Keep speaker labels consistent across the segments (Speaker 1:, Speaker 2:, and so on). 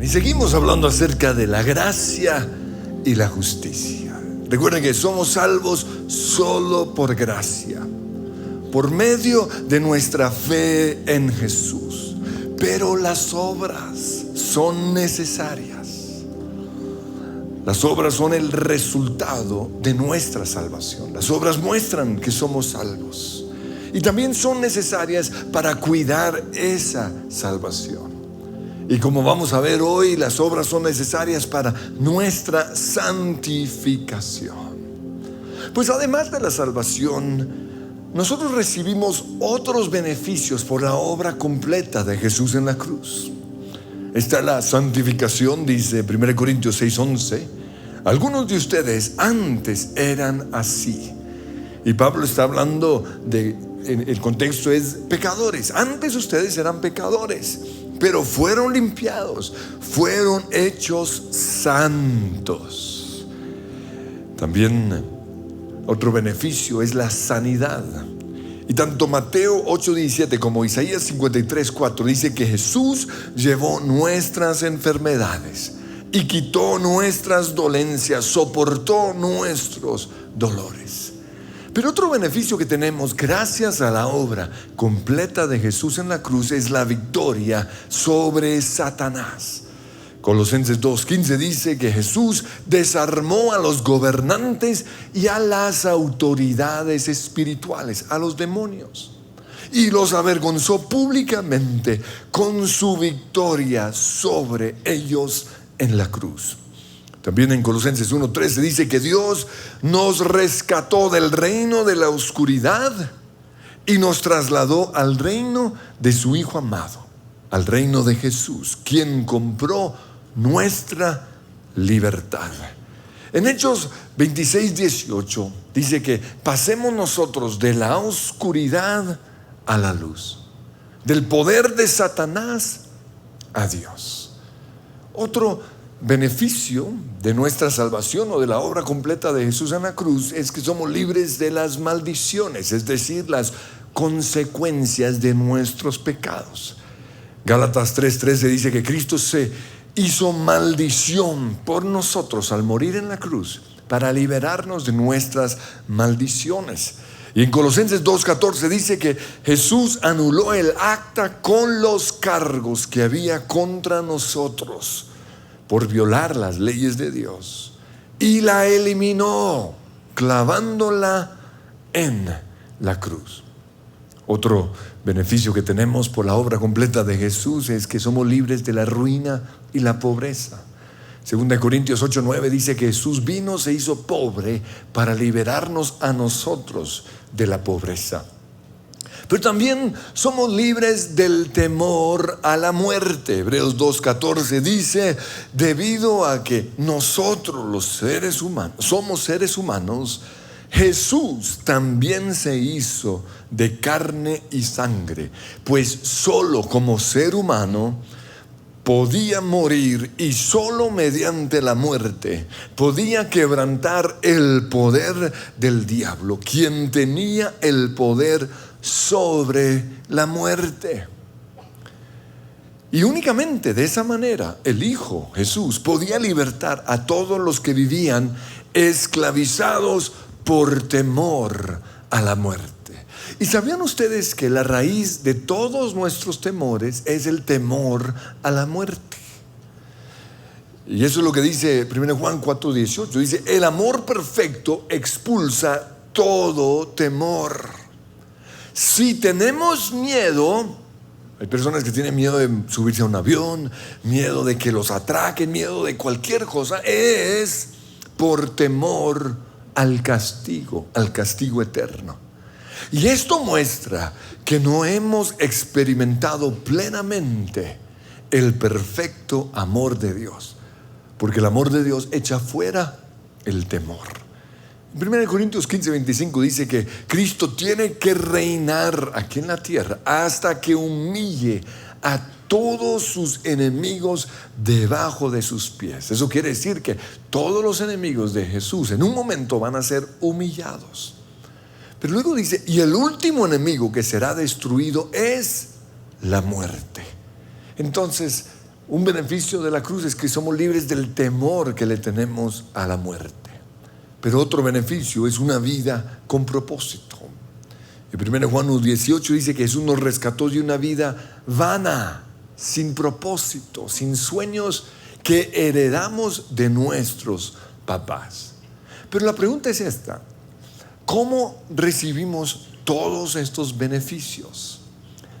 Speaker 1: Y seguimos hablando acerca de la gracia y la justicia. Recuerden que somos salvos solo por gracia, por medio de nuestra fe en Jesús. Pero las obras son necesarias. Las obras son el resultado de nuestra salvación. Las obras muestran que somos salvos y también son necesarias para cuidar esa salvación. Y como vamos a ver hoy, las obras son necesarias para nuestra santificación. Pues además de la salvación, nosotros recibimos otros beneficios por la obra completa de Jesús en la cruz. Está la santificación, dice 1 Corintios 6:11. Algunos de ustedes antes eran así. Y Pablo está hablando el contexto es pecadores. Antes ustedes eran pecadores, pero fueron limpiados, fueron hechos santos. También otro beneficio es la sanidad. Y tanto Mateo 8:17 como Isaías 53:4 dice que Jesús llevó nuestras enfermedades y quitó nuestras dolencias, soportó nuestros dolores. Pero otro beneficio que tenemos gracias a la obra completa de Jesús en la cruz es la victoria sobre Satanás. Colosenses 2:15 dice que Jesús desarmó a los gobernantes y a las autoridades espirituales, a los demonios, y los avergonzó públicamente con su victoria sobre ellos en la cruz. También en Colosenses 1:13 dice que Dios nos rescató del reino de la oscuridad y nos trasladó al reino de su Hijo amado, al reino de Jesús, quien compró nuestra libertad. En Hechos 26:18 dice que pasemos nosotros de la oscuridad a la luz, del poder de Satanás a Dios. Otro beneficio de nuestra salvación o de la obra completa de Jesús en la cruz es que somos libres de las maldiciones, es decir, las consecuencias de nuestros pecados. Gálatas 3:13 dice que Cristo se hizo maldición por nosotros al morir en la cruz para liberarnos de nuestras maldiciones. Y en Colosenses 2:14 dice que Jesús anuló el acta con los cargos que había contra nosotros por violar las leyes de Dios, y la eliminó clavándola en la cruz. Otro beneficio que tenemos por la obra completa de Jesús es que somos libres de la ruina y la pobreza. 2 Corintios 8:9 dice que Jesús vino, se hizo pobre para liberarnos a nosotros de la pobreza. Pero también somos libres del temor a la muerte. Hebreos 2:14 dice, debido a que nosotros los seres humanos somos seres humanos, Jesús también se hizo de carne y sangre, pues solo como ser humano podía morir y solo mediante la muerte podía quebrantar el poder del diablo, quien tenía el poder sobre la muerte. Y únicamente de esa manera el Hijo Jesús podía libertar a todos los que vivían esclavizados por temor a la muerte. ¿Y sabían ustedes que la raíz de todos nuestros temores es el temor a la muerte? Y eso es lo que dice 1 Juan 4:18. Dice, el amor perfecto expulsa todo temor. Si tenemos miedo, hay personas que tienen miedo de subirse a un avión, miedo de que los atraquen, miedo de cualquier cosa, es por temor al castigo eterno. Y esto muestra que no hemos experimentado plenamente el perfecto amor de Dios, porque el amor de Dios echa fuera el temor. En 1 Corintios 15:25 dice que Cristo tiene que reinar aquí en la tierra hasta que humille a todos sus enemigos debajo de sus pies. Eso quiere decir que todos los enemigos de Jesús en un momento van a ser humillados. Pero luego dice, y el último enemigo que será destruido es la muerte. Entonces, Un beneficio de la cruz es que somos libres del temor que le tenemos a la muerte. Pero otro beneficio es una vida con propósito. En 1 Juan 1:18 dice que Jesús nos rescató de una vida vana, sin propósito, sin sueños que heredamos de nuestros papás. Pero la pregunta es esta: ¿cómo recibimos todos estos beneficios?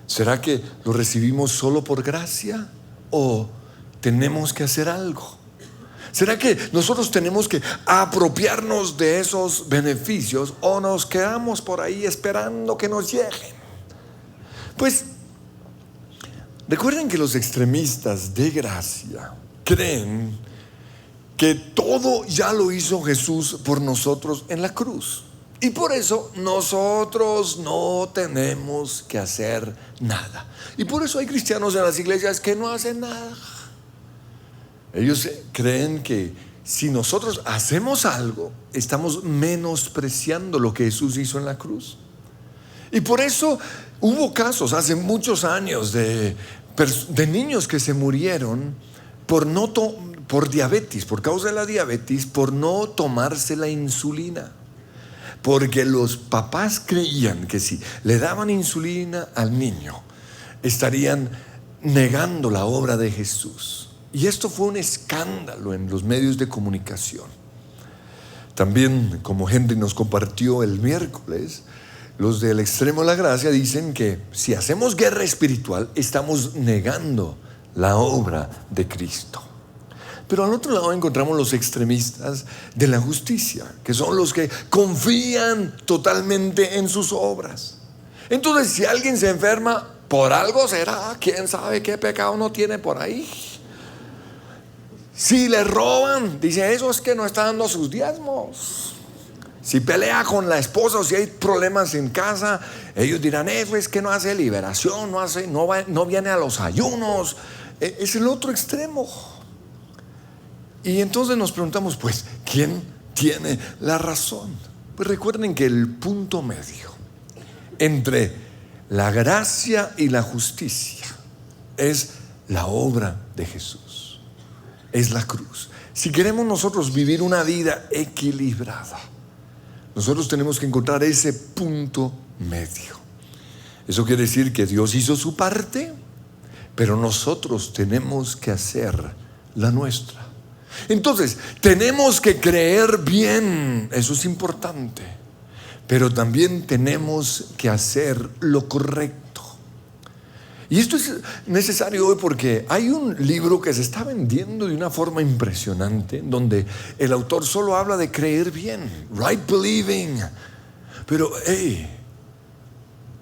Speaker 1: ¿Será que los recibimos solo por gracia o tenemos que hacer algo? ¿Será que nosotros tenemos que apropiarnos de esos beneficios o nos quedamos por ahí esperando que nos lleguen? Pues recuerden que los extremistas de gracia creen que todo ya lo hizo Jesús por nosotros en la cruz. Y por eso nosotros no tenemos que hacer nada. Y por eso hay cristianos en las iglesias que no hacen nada. Ellos creen que si nosotros hacemos algo, estamos menospreciando lo que Jesús hizo en la cruz. Y por eso hubo casos hace muchos años de niños que se murieron por diabetes, por causa de la diabetes, por no tomarse la insulina. Porque los papás creían que si le daban insulina al niño, estarían negando la obra de Jesús. Y esto fue un escándalo en los medios de comunicación. También, como Henry nos compartió el miércoles, los del extremo de la gracia dicen que si hacemos guerra espiritual, estamos negando la obra de Cristo. Pero al otro lado encontramos los extremistas de la justicia, que son los que confían totalmente en sus obras. Entonces, si alguien se enferma, por algo será, quién sabe qué pecado no tiene por ahí. Si le roban, dice, eso es que no está dando sus diezmos. Si pelea con la esposa o si hay problemas en casa, ellos dirán, eso es que no hace liberación, no viene a los ayunos. Es el otro extremo. Y entonces nos preguntamos, pues, ¿quién tiene la razón? Pues recuerden que el punto medio entre la gracia y la justicia es la obra de Jesús, es la cruz. Si queremos nosotros vivir una vida equilibrada, nosotros tenemos que encontrar ese punto medio. Eso quiere decir que Dios hizo su parte, pero nosotros tenemos que hacer la nuestra. Entonces, tenemos que creer bien, eso es importante, pero también tenemos que hacer lo correcto. Y esto es necesario hoy porque hay un libro que se está vendiendo de una forma impresionante, donde el autor solo habla de creer bien, right believing. Pero,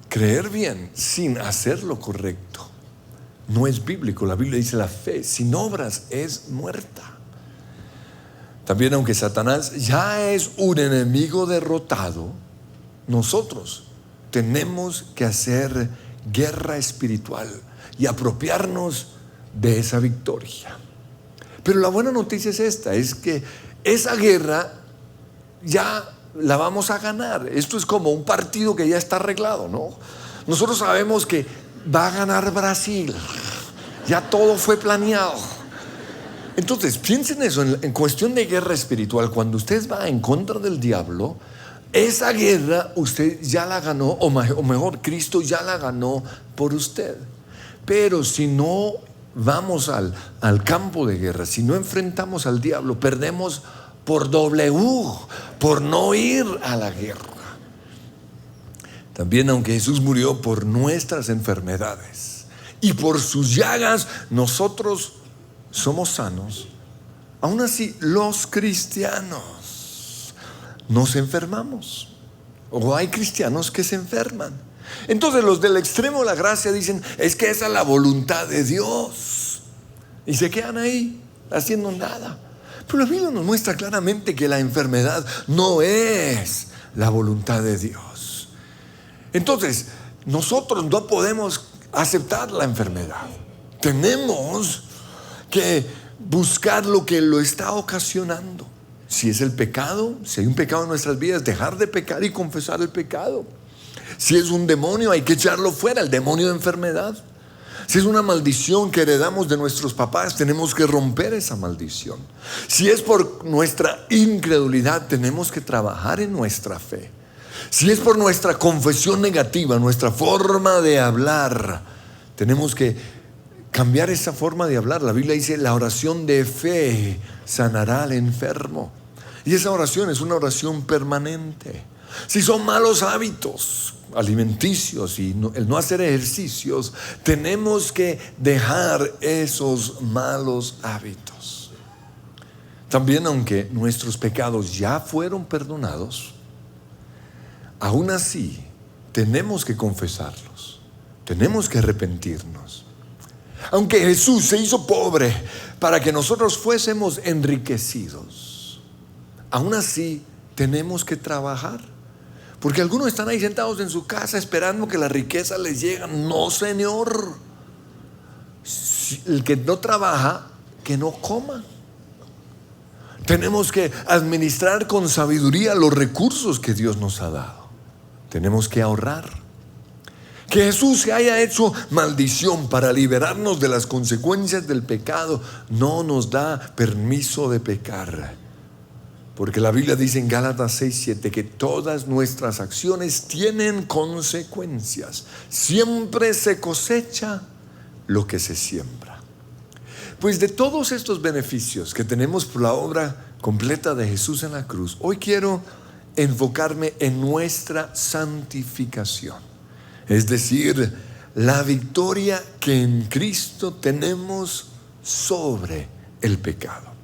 Speaker 1: creer bien sin hacer lo correcto no es bíblico. La Biblia dice: la fe sin obras es muerta. También, aunque Satanás ya es un enemigo derrotado, nosotros tenemos que hacer guerra espiritual y apropiarnos de esa victoria. Pero la buena noticia es esta: es que esa guerra ya la vamos a ganar. Esto es como un partido que ya está arreglado, ¿no? Nosotros sabemos que va a ganar Brasil. Ya todo fue planeado. Entonces, piensen eso en cuestión de guerra espiritual. Cuando usted va en contra del diablo, esa guerra usted ya la ganó, o mejor, Cristo ya la ganó por usted. Pero si no vamos al campo de guerra, si no enfrentamos al diablo, perdemos por por no ir a la guerra. También, aunque Jesús murió por nuestras enfermedades y por sus llagas nosotros somos sanos, aún así los cristianos nos enfermamos, o hay cristianos que se enferman. Entonces los del extremo de la gracia dicen: es que esa es la voluntad de Dios, y se quedan ahí haciendo nada. Pero la Biblia nos muestra claramente que la enfermedad no es la voluntad de Dios. Entonces nosotros no podemos aceptar la enfermedad. Tenemos que buscar lo que lo está ocasionando. Si es el pecado, si hay un pecado en nuestras vidas, dejar de pecar y confesar el pecado. Si es un demonio, hay que echarlo fuera, el demonio de enfermedad. Si es una maldición que heredamos de nuestros papás, tenemos que romper esa maldición. Si es por nuestra incredulidad, tenemos que trabajar en nuestra fe. Si es por nuestra confesión negativa, nuestra forma de hablar, tenemos que cambiar esa forma de hablar. La Biblia dice: la oración de fe sanará al enfermo. Y esa oración es una oración permanente. Si son malos hábitos alimenticios y el no hacer ejercicios, tenemos que dejar esos malos hábitos. También, aunque nuestros pecados ya fueron perdonados, aún así tenemos que confesarlos, tenemos que arrepentirnos. Aunque Jesús se hizo pobre para que nosotros fuésemos enriquecidos, aún así tenemos que trabajar. Porque algunos están ahí sentados en su casa esperando que la riqueza les llegue. No, Señor. El que no trabaja, que no coma. Tenemos que administrar con sabiduría los recursos que Dios nos ha dado. Tenemos que ahorrar. Que Jesús se haya hecho maldición para liberarnos de las consecuencias del pecado no nos da permiso de pecar. Porque la Biblia dice en Gálatas 6:7 que todas nuestras acciones tienen consecuencias. Siempre se cosecha lo que se siembra. Pues de todos estos beneficios que tenemos por la obra completa de Jesús en la cruz, hoy quiero enfocarme en nuestra santificación. Es decir, la victoria que en Cristo tenemos sobre el pecado.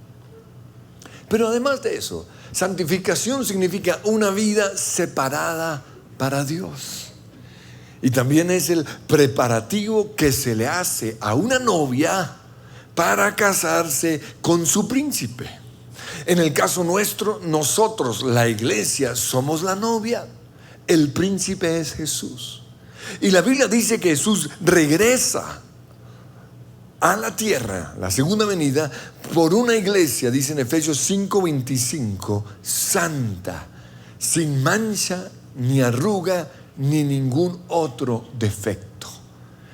Speaker 1: Pero además de eso, santificación significa una vida separada para Dios. Y también es el preparativo que se le hace a una novia para casarse con su príncipe. En el caso nuestro, nosotros, la iglesia, somos la novia. El príncipe es Jesús. Y la Biblia dice que Jesús regresa a la tierra, la segunda venida, por una iglesia, dice en Efesios 5:25, santa, sin mancha, ni arruga, ni ningún otro defecto.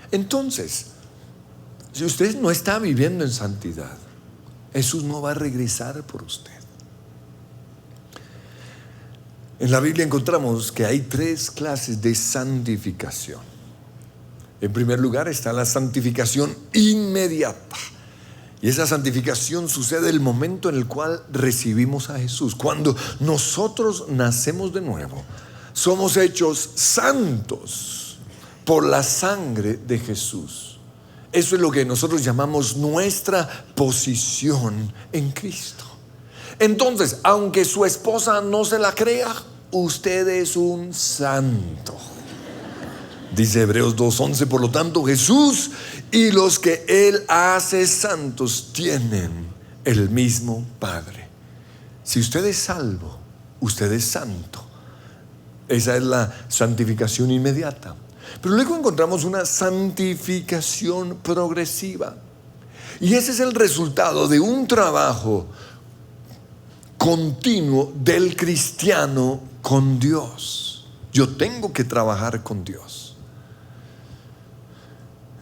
Speaker 1: Entonces, si usted no está viviendo en santidad, Jesús no va a regresar por usted. En la Biblia encontramos que hay 3 clases de santificación. En primer lugar está la santificación inmediata. Y esa santificación sucede el momento en el cual recibimos a Jesús. Cuando nosotros nacemos de nuevo, somos hechos santos por la sangre de Jesús. Eso es lo que nosotros llamamos nuestra posición en Cristo. Entonces, aunque su esposa no se la crea, usted es un santo. Dice Hebreos 2:11, por lo tanto Jesús y los que Él hace santos tienen el mismo Padre. Si usted es salvo, usted es santo. Esa es la santificación inmediata. Pero luego encontramos una santificación progresiva. Y ese es el resultado de un trabajo continuo del cristiano con Dios. Yo tengo que trabajar con Dios.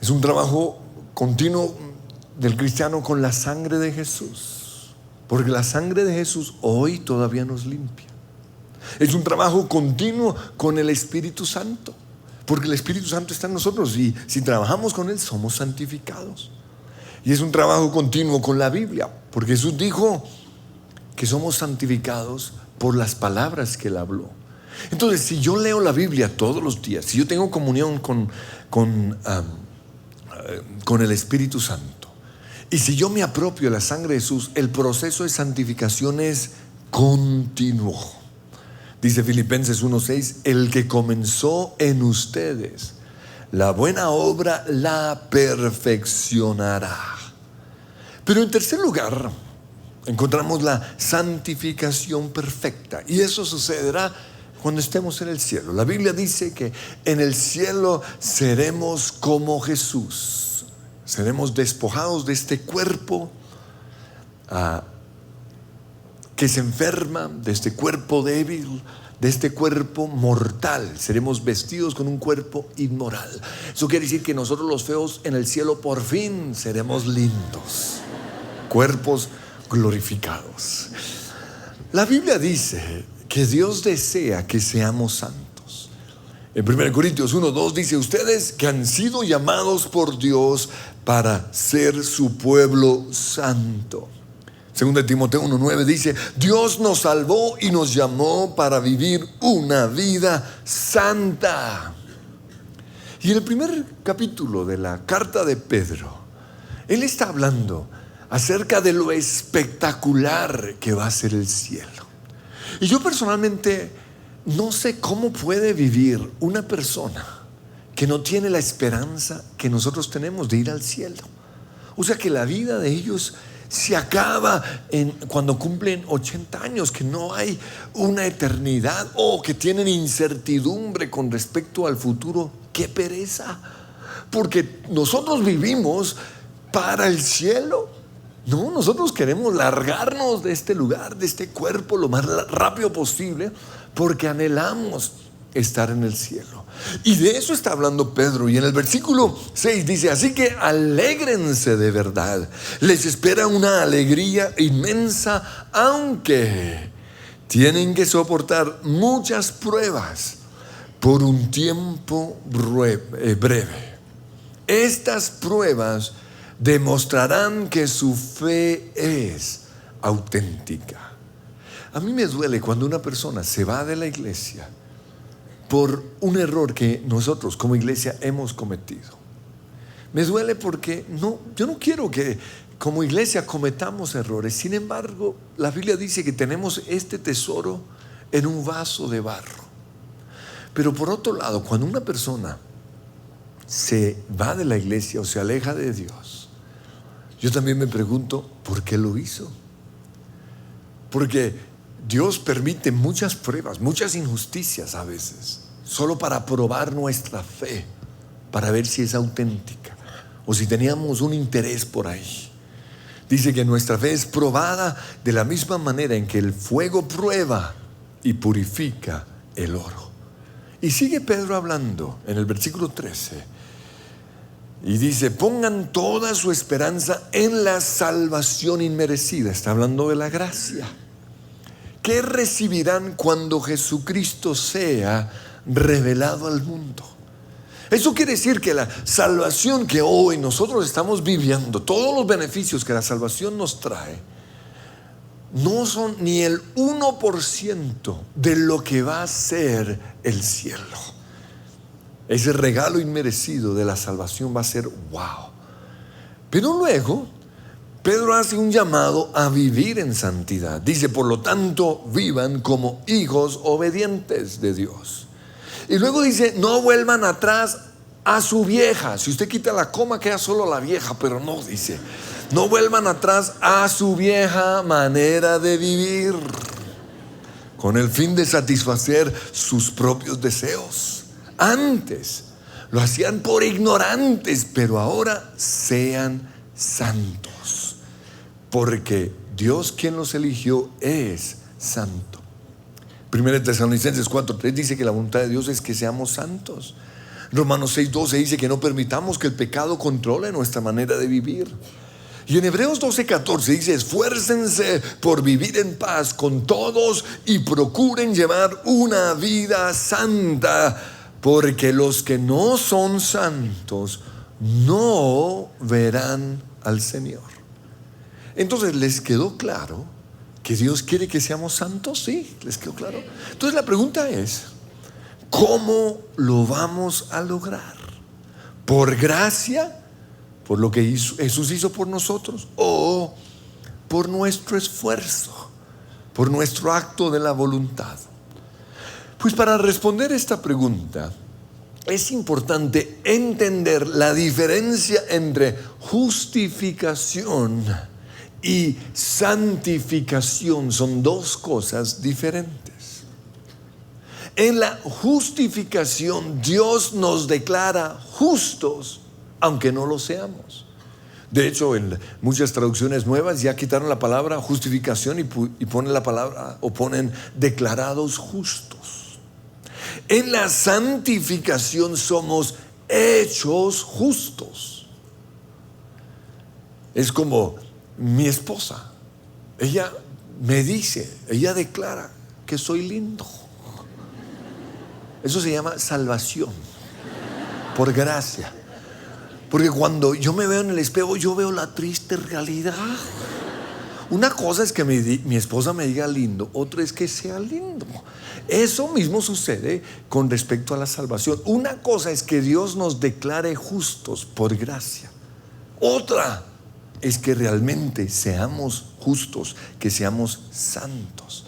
Speaker 1: Es un trabajo continuo del cristiano con la sangre de Jesús, porque la sangre de Jesús hoy todavía nos limpia. Es un trabajo continuo con el Espíritu Santo, porque el Espíritu Santo está en nosotros y si trabajamos con Él somos santificados. Y es un trabajo continuo con la Biblia, porque Jesús dijo que somos santificados por las palabras que Él habló. Entonces, si yo leo la Biblia todos los días, si yo tengo comunión con el Espíritu Santo, y si yo me apropio de la sangre de Jesús, el proceso de santificación es continuo. Dice Filipenses 1:6, el que comenzó en ustedes la buena obra la perfeccionará. Pero en tercer lugar encontramos la santificación perfecta, y eso sucederá cuando estemos en el cielo. La Biblia dice que en el cielo seremos como Jesús. Seremos despojados de este cuerpo que se enferma, de este cuerpo débil, de este cuerpo mortal. Seremos vestidos con un cuerpo inmoral. Eso quiere decir que nosotros los feos en el cielo por fin seremos lindos, cuerpos glorificados. La Biblia dice que Dios desea que seamos santos. En 1 Corintios 1:2 dice: ustedes que han sido llamados por Dios para ser su pueblo santo. 2 Timoteo 1:9 dice: Dios nos salvó y nos llamó para vivir una vida santa. Y en el primer capítulo de la carta de Pedro, él está hablando acerca de lo espectacular que va a ser el cielo. Y yo personalmente no sé cómo puede vivir una persona que no tiene la esperanza que nosotros tenemos de ir al cielo. O sea, que la vida de ellos se acaba cuando cumplen 80 años, que no hay una eternidad, o que tienen incertidumbre con respecto al futuro. ¡Qué pereza! Porque nosotros vivimos para el cielo. No, nosotros queremos largarnos de este lugar, de este cuerpo, lo más rápido posible, porque anhelamos estar en el cielo. Y de eso está hablando Pedro. Y en el versículo 6 dice: así que alégrense de verdad, les espera una alegría inmensa, aunque tienen que soportar muchas pruebas por un tiempo breve. Estas pruebas demostrarán que su fe es auténtica. A mí me duele cuando una persona se va de la iglesia por un error que nosotros como iglesia hemos cometido. Me duele porque yo no quiero que como iglesia cometamos errores. Sin embargo, la Biblia dice que tenemos este tesoro en un vaso de barro. Pero por otro lado, cuando una persona se va de la iglesia o se aleja de Dios, yo también me pregunto, ¿por qué lo hizo? Porque Dios permite muchas pruebas, muchas injusticias a veces, solo para probar nuestra fe, para ver si es auténtica o si teníamos un interés por ahí. Dice que nuestra fe es probada de la misma manera en que el fuego prueba y purifica el oro. Y sigue Pedro hablando en el versículo 13 y dice: pongan toda su esperanza en la salvación inmerecida. Está hablando de la gracia que recibirán cuando Jesucristo sea revelado al mundo. Eso quiere decir que la salvación que hoy nosotros estamos viviendo, todos los beneficios que la salvación nos trae, no son ni el 1% de lo que va a ser el cielo. Ese regalo inmerecido de la salvación va a ser wow. Pero luego Pedro hace un llamado a vivir en santidad. Dice: por lo tanto, vivan como hijos obedientes de Dios. Y luego dice: no vuelvan atrás a su vieja. Si usted quita la coma, queda solo la vieja, pero no, dice: no vuelvan atrás a su vieja manera de vivir, con el fin de satisfacer sus propios deseos. Antes lo hacían por ignorantes, pero ahora sean santos, porque Dios, quien los eligió, es santo. 1 Tesalonicenses 4:3 dice que la voluntad de Dios es que seamos santos. Romanos 6:12 dice que no permitamos que el pecado controle nuestra manera de vivir. Y en Hebreos 12:14 dice: esfuércense por vivir en paz con todos y procuren llevar una vida santa, porque los que no son santos no verán al Señor. Entonces, ¿les quedó claro que Dios quiere que seamos santos? Sí, ¿les quedó claro? Entonces la pregunta es: ¿cómo lo vamos a lograr? ¿Por gracia, por lo que Jesús hizo por nosotros, o por nuestro esfuerzo, por nuestro acto de la voluntad? Pues para responder esta pregunta es importante entender la diferencia entre justificación y santificación. Son dos cosas diferentes. En la justificación, Dios nos declara justos, aunque no lo seamos. De hecho, en muchas traducciones nuevas ya quitaron la palabra justificación y ponen la palabra, o ponen declarados justos. En la santificación somos hechos justos. Es como mi esposa. Ella me dice, ella declara que soy lindo. Eso se llama salvación por gracia. Porque cuando yo me veo en el espejo, yo veo la triste realidad. Una cosa es que mi esposa me diga lindo, otra es que sea lindo. Eso mismo sucede con respecto a la salvación. Una cosa es que Dios nos declare justos por gracia. Otra es que realmente seamos justos, que seamos santos.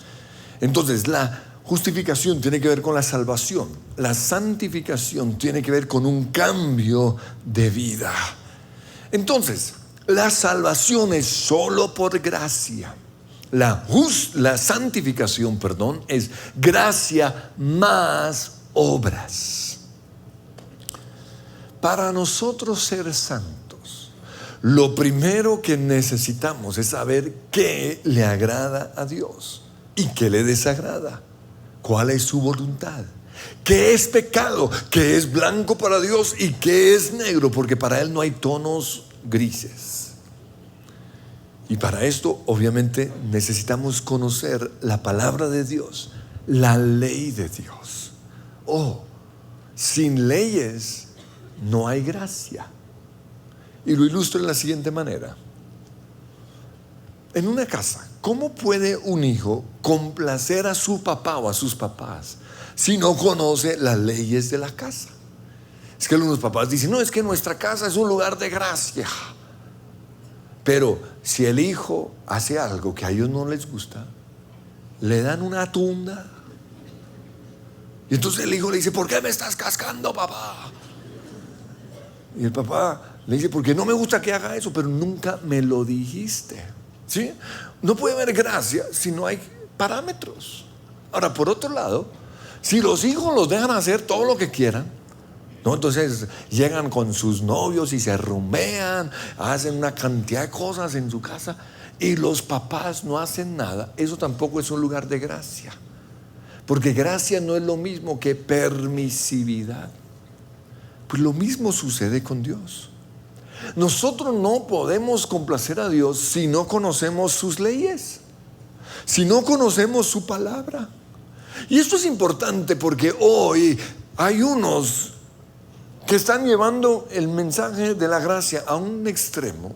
Speaker 1: Entonces, la justificación tiene que ver con la salvación. La santificación tiene que ver con un cambio de vida. Entonces, la salvación es solo por gracia. La santificación, es gracia más obras. Para nosotros ser santos, lo primero que necesitamos es saber qué le agrada a Dios y qué le desagrada. ¿Cuál es su voluntad? ¿Qué es pecado? ¿Qué es blanco para Dios y qué es negro? Porque para Él no hay tonos grises. Y para esto obviamente necesitamos conocer la palabra de Dios, la ley de Dios. Sin leyes no hay gracia. Y lo ilustro de la siguiente manera. En una casa, ¿cómo puede un hijo complacer a su papá o a sus papás si no conoce las leyes de la casa? Es que algunos papás dicen, no, es que nuestra casa es un lugar de gracia. Pero si el hijo hace algo que a ellos no les gusta, le dan una tunda. Y entonces el hijo le dice, ¿por qué me estás cascando, papá? Y el papá le dice, porque no me gusta que haga eso, pero nunca me lo dijiste. ¿Sí? No puede haber gracia si no hay parámetros. Ahora, por otro lado, si los hijos los dejan hacer todo lo que quieran, ¿no? Entonces llegan con sus novios y se rumbean, hacen una cantidad de cosas en su casa y los papás no hacen nada. Eso tampoco es un lugar de gracia, porque gracia no es lo mismo que permisividad. Pues lo mismo sucede con Dios. Nosotros no podemos complacer a Dios si no conocemos sus leyes, si no conocemos su palabra. Y esto es importante porque hoy hay unos que están llevando el mensaje de la gracia a un extremo,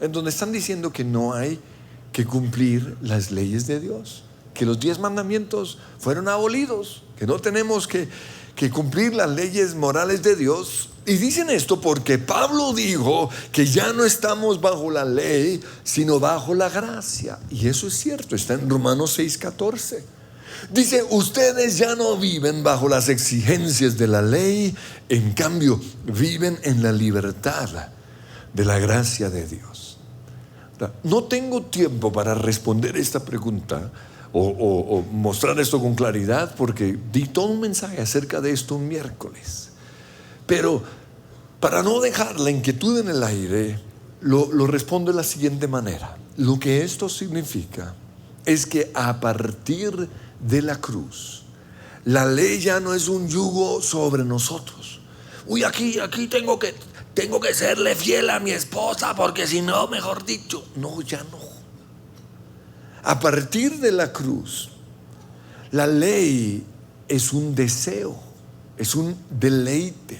Speaker 1: en donde están diciendo que no hay que cumplir las leyes de Dios, que los 10 mandamientos fueron abolidos, que no tenemos que cumplir las leyes morales de Dios. Y dicen esto porque Pablo dijo que ya no estamos bajo la ley, sino bajo la gracia. Y eso es cierto, está en Romanos 6:14. Dice, ustedes ya no viven bajo las exigencias de la ley, en cambio viven en la libertad de la gracia de Dios. No tengo tiempo para responder esta pregunta o mostrar esto con claridad, porque di todo un mensaje acerca de esto un miércoles. Pero para no dejar la inquietud en el aire, lo respondo de la siguiente manera. Lo que esto significa es que a partir de la cruz, la ley ya no es un yugo sobre nosotros. Aquí tengo que serle fiel a mi esposa, porque si no, mejor dicho, no, ya no. A partir de la cruz, la ley es un deseo, es un deleite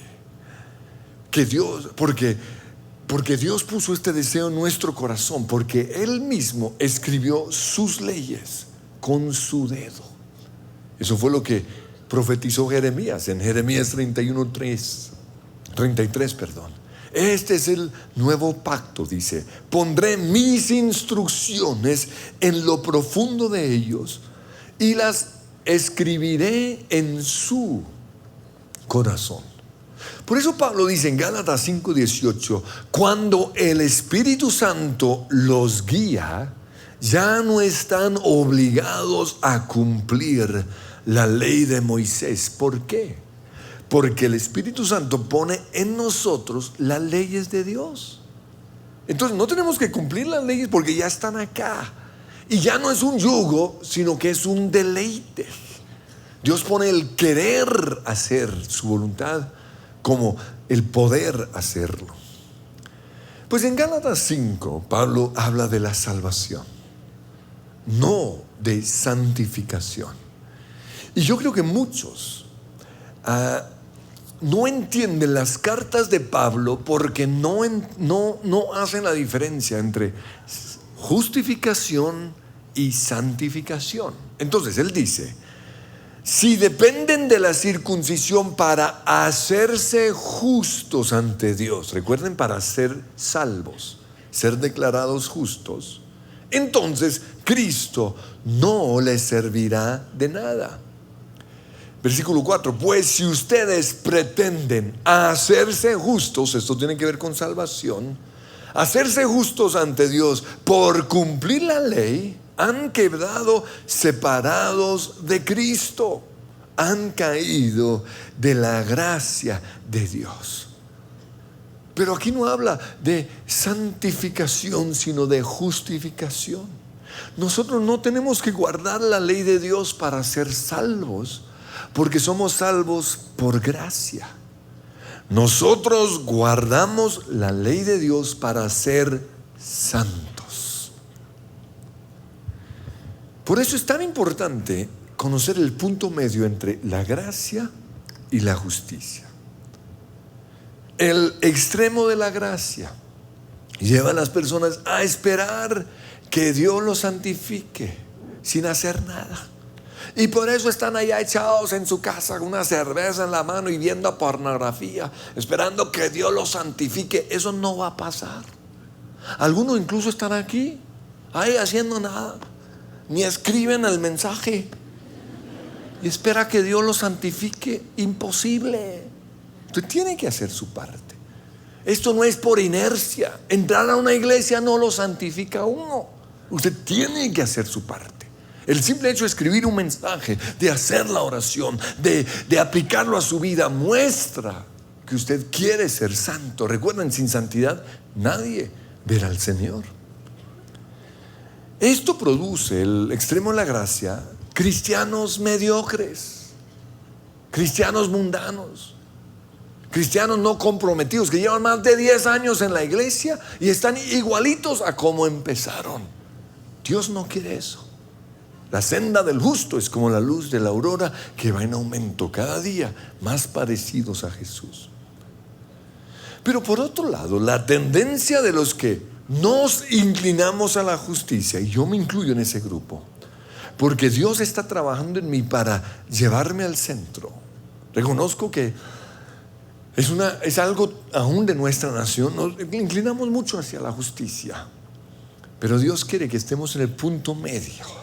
Speaker 1: que Dios, porque Dios puso este deseo en nuestro corazón, porque Él mismo escribió sus leyes con su dedo. Eso fue lo que profetizó Jeremías en Jeremías 33. Este es el nuevo pacto, dice: pondré mis instrucciones en lo profundo de ellos y las escribiré en su corazón. Por eso Pablo dice en Gálatas 5:18: cuando el Espíritu Santo los guía, ya no están obligados a cumplir la ley de Moisés. ¿Por qué? Porque el Espíritu Santo pone en nosotros las leyes de Dios. Entonces no tenemos que cumplir las leyes porque ya están acá. Y ya no es un yugo, sino que es un deleite. Dios pone el querer hacer su voluntad como el poder hacerlo. Pues en Gálatas 5, Pablo habla de la salvación, no de santificación. Y yo creo que muchos no entienden las cartas de Pablo porque no hacen la diferencia entre justificación y santificación. Entonces él dice: si dependen de la circuncisión para hacerse justos ante Dios, recuerden, para ser salvos, ser declarados justos, entonces Cristo no les servirá de nada. Versículo 4: pues si ustedes pretenden hacerse justos, esto tiene que ver con salvación, hacerse justos ante Dios por cumplir la ley, han quedado separados de Cristo, han caído de la gracia de Dios. Pero aquí no habla de santificación, sino de justificación. Nosotros no tenemos que guardar la ley de Dios para ser salvos, porque somos salvos por gracia. Nosotros guardamos la ley de Dios para ser santos. Por eso es tan importante conocer el punto medio entre la gracia y la justicia. El extremo de la gracia lleva a las personas a esperar que Dios los santifique sin hacer nada. Y por eso están allá echados en su casa con una cerveza en la mano y viendo pornografía, esperando que Dios los santifique. Eso no va a pasar. Algunos incluso están aquí, ahí haciendo nada, ni escriben el mensaje y espera que Dios los santifique. Imposible. Usted tiene que hacer su parte. Esto no es por inercia. Entrar a una iglesia no lo santifica a uno. Usted tiene que hacer su parte. El simple hecho de escribir un mensaje, de hacer la oración, de aplicarlo a su vida, muestra que usted quiere ser santo. Recuerden, sin santidad nadie verá al Señor. Esto produce, el extremo de la gracia, cristianos mediocres, cristianos mundanos, cristianos no comprometidos, que llevan más de 10 años en la iglesia y están igualitos a como empezaron. Dios no quiere eso. La senda del justo es como la luz de la aurora que va en aumento cada día, más parecidos a Jesús. Pero por otro lado, la tendencia de los que nos inclinamos a la justicia, y yo me incluyo en ese grupo, porque Dios está trabajando en mí para llevarme al centro. Reconozco que es algo aún de nuestra nación. Nos inclinamos mucho hacia la justicia, pero Dios quiere que estemos en el punto medio.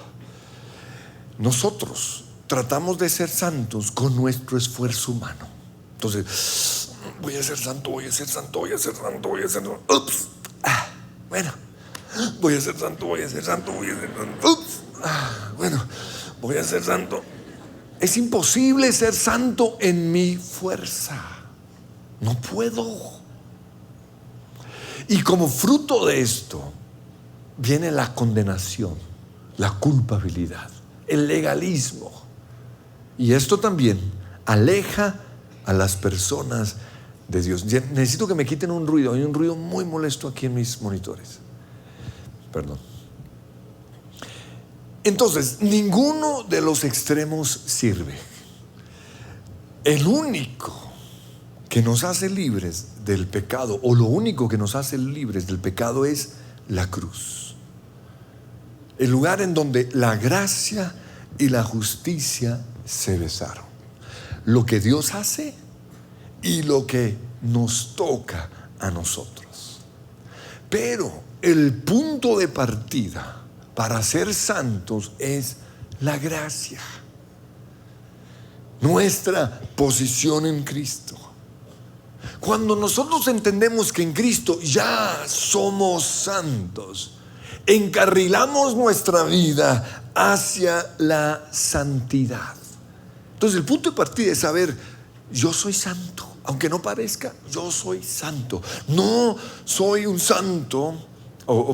Speaker 1: Nosotros tratamos de ser santos con nuestro esfuerzo humano. Entonces, voy a ser santo, voy a ser santo, voy a ser santo, voy a ser santo. Ups. Bueno, voy a ser santo, voy a ser santo, voy a ser santo. Ups. Bueno, voy a ser santo. Es imposible ser santo en mi fuerza. No puedo. Y como fruto de esto viene la condenación, la culpabilidad, el legalismo. Y esto también aleja a las personas de Dios. Necesito que me quiten un ruido. Hay un ruido muy molesto aquí en mis monitores. Perdón. Entonces, ninguno de los extremos sirve. El único que nos hace libres del pecado, o lo único que nos hace libres del pecado, es la cruz. El lugar en donde la gracia y la justicia se besaron. Lo que Dios hace y lo que nos toca a nosotros. Pero el punto de partida para ser santos es la gracia. Nuestra posición en Cristo. Cuando nosotros entendemos que en Cristo ya somos santos, encarrilamos nuestra vida hacia la santidad. Entonces el punto de partida es saber: yo soy santo, aunque no parezca, yo soy santo. No soy un santo,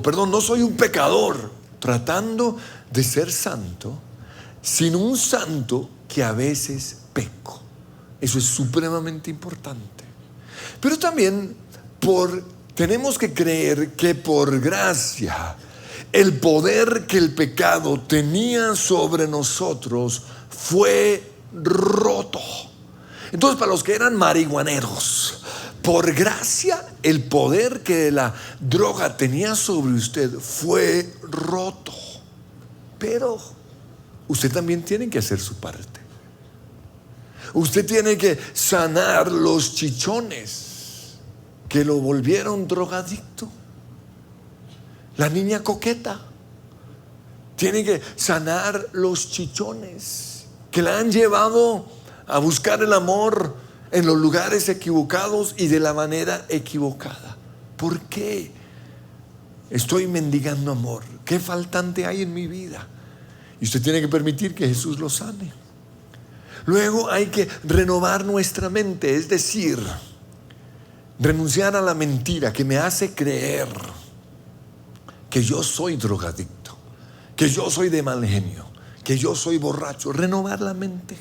Speaker 1: perdón, no soy un pecador tratando de ser santo, sino un santo que a veces peco. Eso es supremamente importante. Pero también tenemos que creer que por gracia, el poder que el pecado tenía sobre nosotros fue roto. Entonces, para los que eran marihuaneros, por gracia, el poder que la droga tenía sobre usted fue roto. Pero usted también tiene que hacer su parte. Usted tiene que sanar los chichones que lo volvieron drogadicto. La niña coqueta tiene que sanar los chichones que la han llevado a buscar el amor en los lugares equivocados y de la manera equivocada. ¿Por qué estoy mendigando amor? ¿Qué faltante hay en mi vida? Y usted tiene que permitir que Jesús lo sane. Luego hay que renovar nuestra mente, es decir, renunciar a la mentira que me hace creer que yo soy drogadicto, que yo soy de mal genio, que yo soy borracho. Renovar la mente.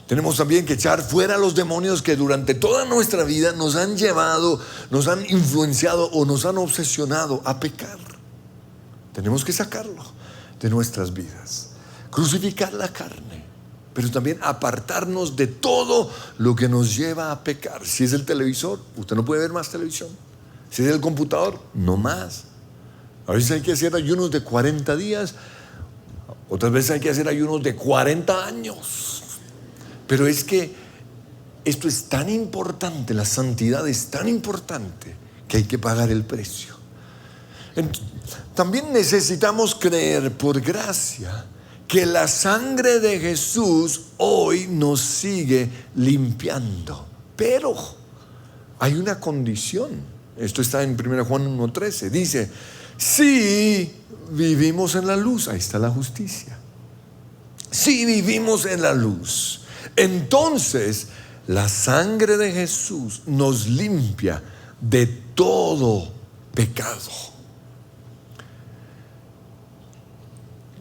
Speaker 1: Tenemos también que echar fuera los demonios que durante toda nuestra vida nos han llevado, nos han influenciado o nos han obsesionado a pecar. Tenemos que sacarlo de nuestras vidas, crucificar la carne, pero también apartarnos de todo lo que nos lleva a pecar. Si es el televisor, usted no puede ver más televisión. Si es el computador, no más. A veces hay que hacer ayunos de 40 días, otras veces hay que hacer ayunos de 40 años. Pero es que esto es tan importante, la santidad es tan importante que hay que pagar el precio. También necesitamos creer por gracia que la sangre de Jesús hoy nos sigue limpiando. Pero hay una condición. Esto está en 1 Juan 1:13. Dice: si vivimos en la luz, ahí está la justicia. Si vivimos en la luz, entonces la sangre de Jesús nos limpia de todo pecado.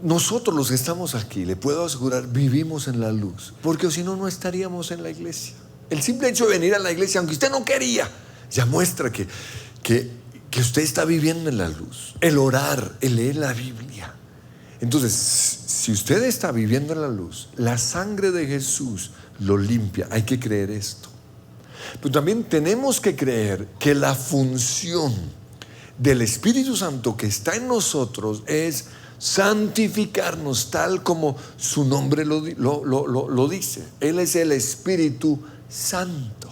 Speaker 1: Nosotros los que estamos aquí, le puedo asegurar, vivimos en la luz, porque si no, no estaríamos en la iglesia. El simple hecho de venir a la iglesia, aunque usted no quería, ya muestra que usted está viviendo en la luz. El orar, el leer la Biblia. Entonces, si usted está viviendo en la luz, la sangre de Jesús lo limpia. Hay que creer esto. Pero también tenemos que creer que la función del Espíritu Santo que está en nosotros es santificarnos, tal como su nombre lo dice. Él es el Espíritu Santo.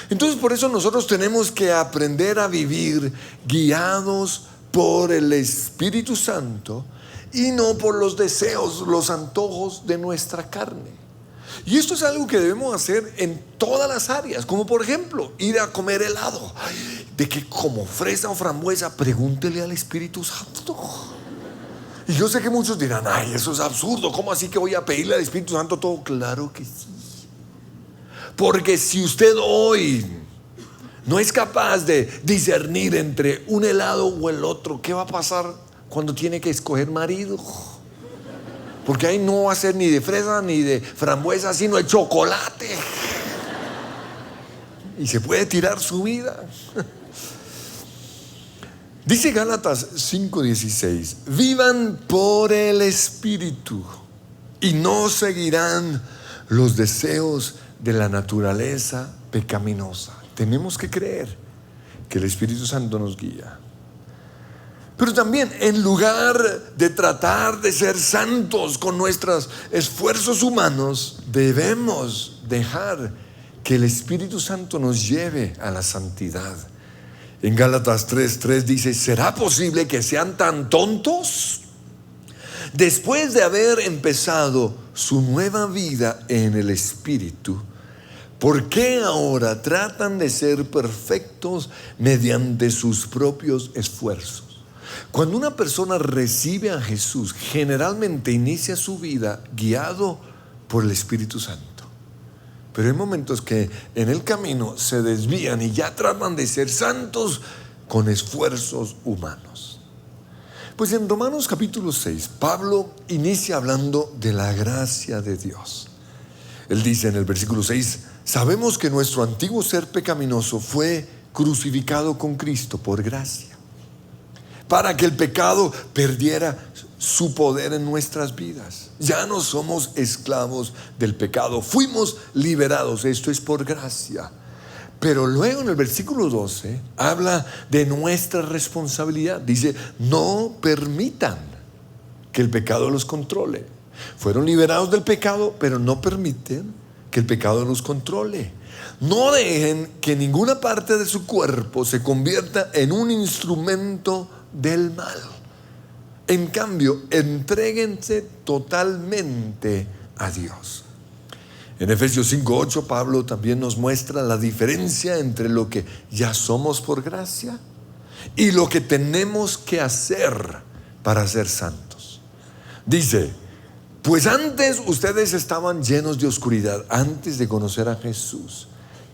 Speaker 1: Entonces, por eso nosotros tenemos que aprender a vivir guiados por el Espíritu Santo y no por los deseos, los antojos de nuestra carne. Y esto es algo que debemos hacer en todas las áreas, como por ejemplo ir a comer helado. De que como fresa o frambuesa, pregúntele al Espíritu Santo. Y yo sé que muchos dirán: ay, eso es absurdo, ¿cómo así que voy a pedirle al Espíritu Santo todo? Claro que sí. Porque si usted hoy no es capaz de discernir entre un helado o el otro, ¿qué va a pasar cuando tiene que escoger marido? Porque ahí no va a ser ni de fresa ni de frambuesa, sino de chocolate. Y se puede tirar su vida. Dice Gálatas 5:16: vivan por el Espíritu y no seguirán los deseos de la naturaleza pecaminosa. Tenemos que creer que el Espíritu Santo nos guía. Pero también, en lugar de tratar de ser santos con nuestros esfuerzos humanos, debemos dejar que el Espíritu Santo nos lleve a la santidad. En Gálatas 3:3 dice: ¿será posible que sean tan tontos? Después de haber empezado su nueva vida en el Espíritu, ¿por qué ahora tratan de ser perfectos mediante sus propios esfuerzos? Cuando una persona recibe a Jesús, generalmente inicia su vida guiado por el Espíritu Santo. pero hay momentos que en el camino se desvían y ya tratan de ser santos con esfuerzos humanos. Pues en Romanos capítulo 6, Pablo inicia hablando de la gracia de Dios. Él dice en el versículo 6, sabemos que nuestro antiguo ser pecaminoso fue crucificado con Cristo por gracia, para que el pecado perdiera su poder en nuestras vidas. Ya no somos esclavos del pecado, fuimos liberados, esto es por gracia. Pero luego en el versículo 12 habla de nuestra responsabilidad. Dice, no permitan que el pecado los controle. Fueron liberados del pecado, pero no permiten que el pecado los controle. No dejen que ninguna parte de su cuerpo se convierta en un instrumento del mal. En cambio, entréguense totalmente a Dios. En Efesios 5:8, Pablo también nos muestra la diferencia entre lo que ya somos por gracia y lo que tenemos que hacer para ser santos. Dice, pues antes ustedes estaban llenos de oscuridad antes de conocer a Jesús,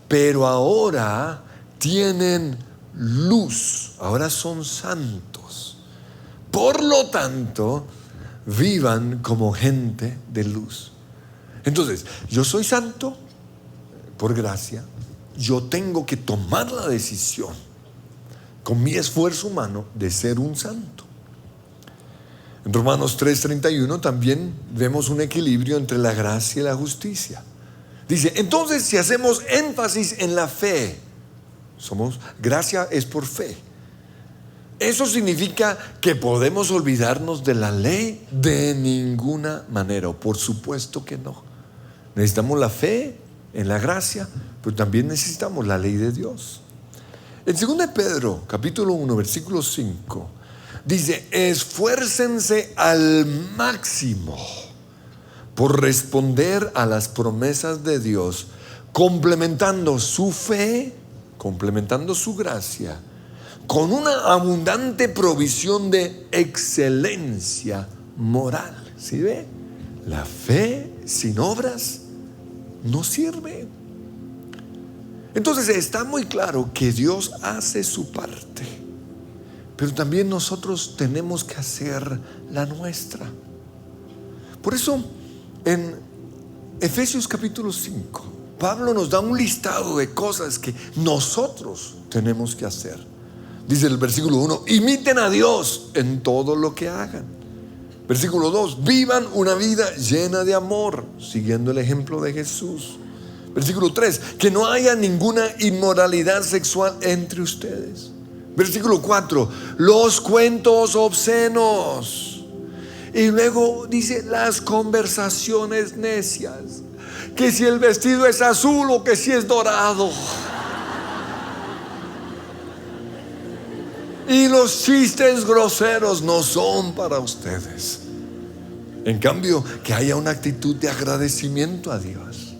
Speaker 1: pero ahora tienen luz, ahora son santos. Por lo tanto, vivan como gente de luz. Entonces, yo soy santo por gracia. Yo tengo que tomar la decisión con mi esfuerzo humano de ser un santo. En Romanos 3:31 también vemos un equilibrio entre la gracia y la justicia. Dice, entonces si hacemos énfasis en la fe, gracia es por fe. ¿Eso significa que podemos olvidarnos de la ley? De ninguna manera, por supuesto que no. Necesitamos la fe en la gracia, pero también necesitamos la ley de Dios. En 2 de Pedro, capítulo 1, versículo 5, dice, esfuércense al máximo por responder a las promesas de Dios, complementando su fe, complementando su gracia, con una abundante provisión de excelencia moral. ¿Sí ve? La fe sin obras no sirve. Entonces está muy claro que Dios hace su parte, pero también nosotros tenemos que hacer la nuestra. Por eso en Efesios capítulo 5, Pablo nos da un listado de cosas que nosotros tenemos que hacer. Dice el versículo 1, imiten a Dios en todo lo que hagan. Versículo 2, vivan una vida llena de amor, siguiendo el ejemplo de Jesús. Versículo 3, que no haya ninguna inmoralidad sexual entre ustedes. Versículo 4, los cuentos obscenos. Y luego dice las conversaciones necias, que si el vestido es azul o que si es dorado. Y los chistes groseros no son para ustedes. En cambio, que haya una actitud de agradecimiento a Dios.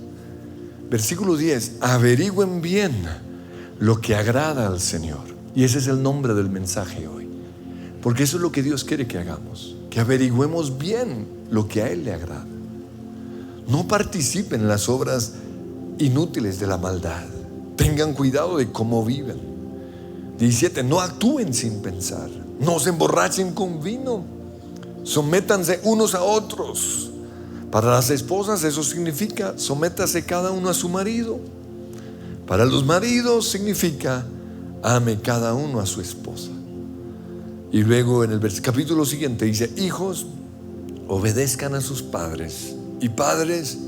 Speaker 1: Versículo 10, averigüen bien lo que agrada al Señor. Y ese es el nombre del mensaje hoy, porque eso es lo que Dios quiere que hagamos, que averigüemos bien lo que a Él le agrada. No participen en las obras inútiles de la maldad. Tengan cuidado de cómo viven. 17, no actúen sin pensar, no se emborrachen con vino, sométanse unos a otros. Para las esposas eso significa sométase cada uno a su marido. Para los maridos significa ame cada uno a su esposa. Y luego en el capítulo siguiente dice, hijos, obedezcan a sus padres, y padres,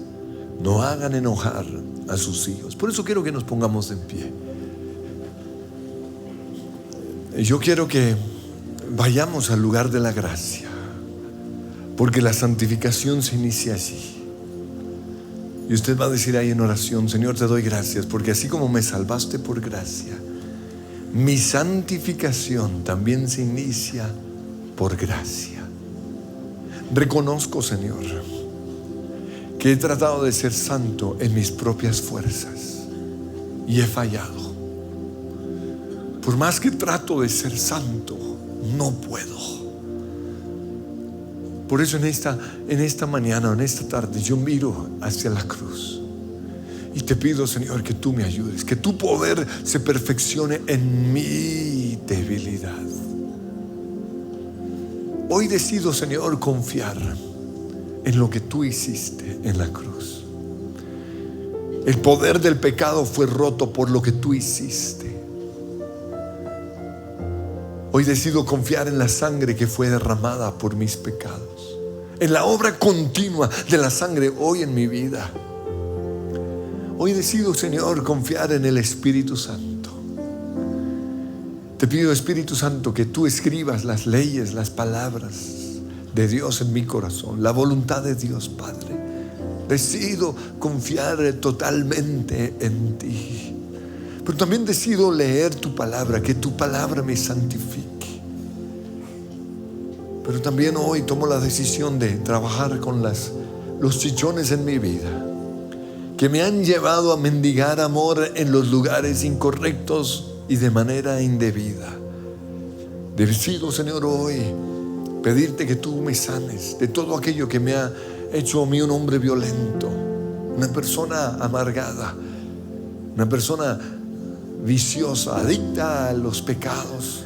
Speaker 1: no hagan enojar a sus hijos. Por eso quiero que nos pongamos en pie. Yo quiero que vayamos al lugar de la gracia, porque la santificación se inicia allí. Y usted va a decir ahí en oración, Señor, te doy gracias, porque así como me salvaste por gracia, mi santificación también se inicia por gracia. Reconozco, Señor, que he tratado de ser santo en mis propias fuerzas y he fallado. Por más que trato de ser santo, no puedo. Por eso en esta mañana, en esta tarde, yo miro hacia la cruz Y te pido, Señor, que tú me ayudes, que tu poder se perfeccione en mi debilidad. Hoy decido, Señor, confiar en lo que tú hiciste en la cruz. El poder del pecado fue roto por lo que tú hiciste. Hoy decido confiar en la sangre que fue derramada por mis pecados, en la obra continua de la sangre hoy en mi vida. Hoy decido, Señor, confiar en el Espíritu Santo. Te pido, Espíritu Santo, que tú escribas las leyes, las palabras de Dios en mi corazón, la voluntad de Dios, Padre. Decido confiar totalmente en ti. Pero también decido leer tu palabra, que tu palabra me santifique. Pero también hoy tomo la decisión de trabajar con los chichones en mi vida, que me han llevado a mendigar amor en los lugares incorrectos y de manera indebida. Decido, Señor, hoy pedirte que tú me sanes de todo aquello que me ha hecho a mí un hombre violento, una persona amargada, una persona viciosa, adicta a los pecados.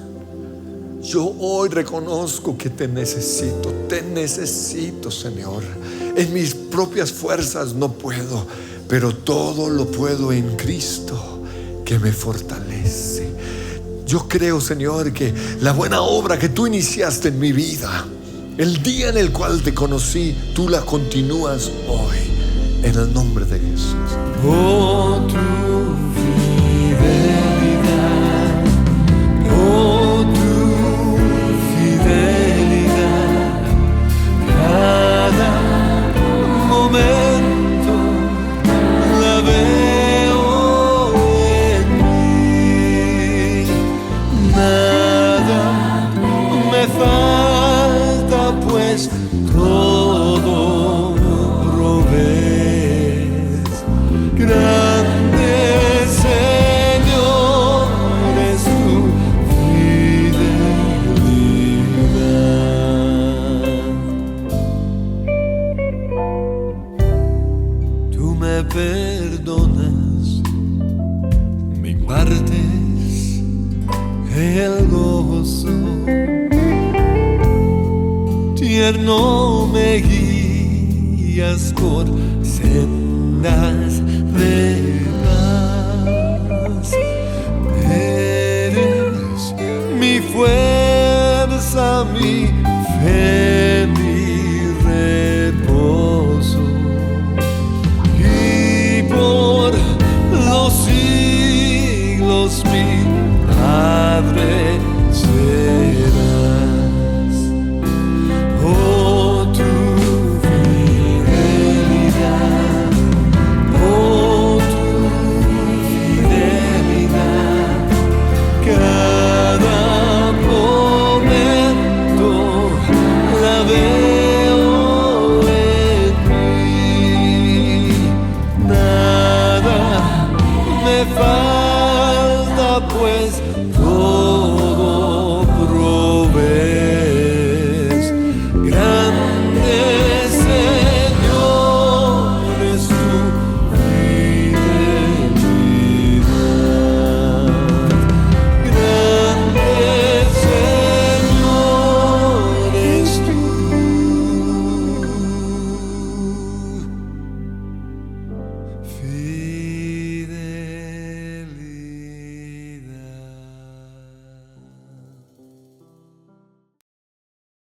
Speaker 1: Yo hoy reconozco que te necesito, Señor. En mis propias fuerzas no puedo, pero todo lo puedo en Cristo que me fortalece. Yo creo, Señor, que la buena obra que tú iniciaste en mi vida, el día en el cual te conocí, tú la continúas hoy, en el nombre de Jesús.
Speaker 2: Oh, tu fidelidad, oh, tu fidelidad, cada momento la veo en mí. Nada me falta, pues todo provees. Grande, Señor, es tu fidelidad. Tú me perdonas, me impartes el gozo, tierno me guías por sendas de paz. Eres mi fuerza, mi